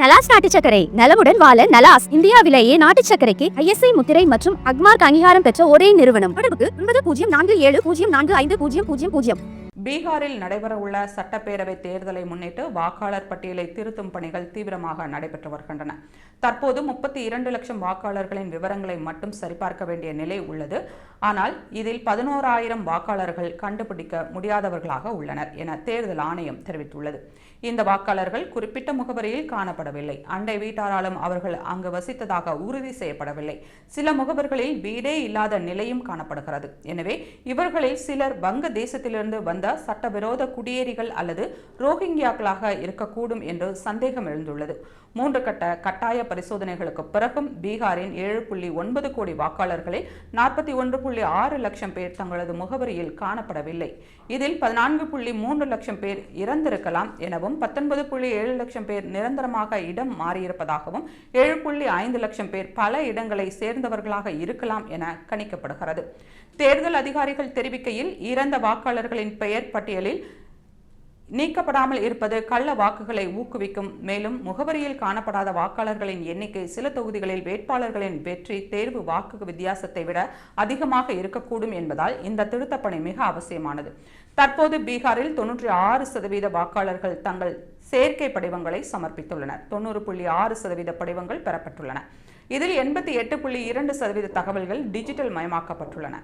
நலாஸ் நாட்டு சர்க்கரை நலமுடன் வாழ நலாஸ் இந்தியாவிலேயே நாட்டு சர்க்கரைக்கு ISI முத்திரை மற்றும் அக்மார்க் அங்கீகாரம் பெற்ற ஒரே நிறுவனம். தொடர்புக்கு 9047045000. பீகாரில் நடைபெறவுள்ள சட்டப்பேரவை தேர்தலை முன்னிட்டு வாக்காளர் பட்டியலை திருத்தும் பணிகள் தீவிரமாக நடைபெற்று வருகின்றன. தற்போது 32 லட்சம் வாக்காளர்களின் விவரங்களை மட்டும் சரிபார்க்க வேண்டிய நிலை உள்ளது. ஆனால் இதில் 11,000 வாக்காளர்கள் கண்டுபிடிக்க முடியாதவர்களாக உள்ளனர் என தேர்தல் ஆணையம் தெரிவித்துள்ளது. இந்த வாக்காளர்கள் குறிப்பிட்ட முகவரியில் காணப்படவில்லை. அண்டை வீட்டாராலும் அவர்கள் அங்கு வசித்ததாக உறுதி செய்யப்படவில்லை. சில முகவர்களில் வீடே இல்லாத நிலையும் காணப்படுகிறது. எனவே இவர்களில் சிலர் வங்க தேசத்திலிருந்து வந்த சட்டவிரோத குடியேறிகள் அல்லது ரோஹிங்கியாக்களாக இருக்கக்கூடும் என்று சந்தேகம் எழுந்துள்ளது. 3 கட்ட கட்டாய பரிசோதனைகளுக்கு பிறகும் பீகாரின் 7.9 கோடி வாக்காளர்களில் 41.6 லட்சம் பேர் தங்களது முகவரியில் காணப்படவில்லை. இதில் 14.3 லட்சம் பேர் இறந்திருக்கலாம் எனவும் 19.7 லட்சம் பேர் நிரந்தரமாக இடம் மாறியிருப்பதாகவும் 7.5 லட்சம் பேர் பல இடங்களை சேர்ந்தவர்களாக இருக்கலாம் என கணிக்கப்படுகிறது. தேர்தல் அதிகாரிகள் தெரிவிக்கையில் இறந்த வாக்காளர்களின் பெயர் பட்டியலில் நீக்கப்படாமல் இருப்பது கள்ள வாக்குகளை ஊக்குவிக்கும். மேலும் முகவரியில் காணப்படாத வாக்காளர்களின் எண்ணிக்கை சில தொகுதிகளில் வேட்பாளர்களின் வெற்றி தேர்வு வாக்கு வித்தியாசத்தை விட அதிகமாக இருக்கக்கூடும் என்பதால் இந்த திருத்தப்பணி மிக அவசியமானது. தற்போது பீகாரில் 96% வாக்காளர்கள் தங்கள் சேர்க்கை படிவங்களை சமர்ப்பித்துள்ளனர். 90.6% படிவங்கள் பெறப்பட்டுள்ளன. இதில் 88.2% தகவல்கள் டிஜிட்டல் மயமாக்கப்பட்டுள்ளன.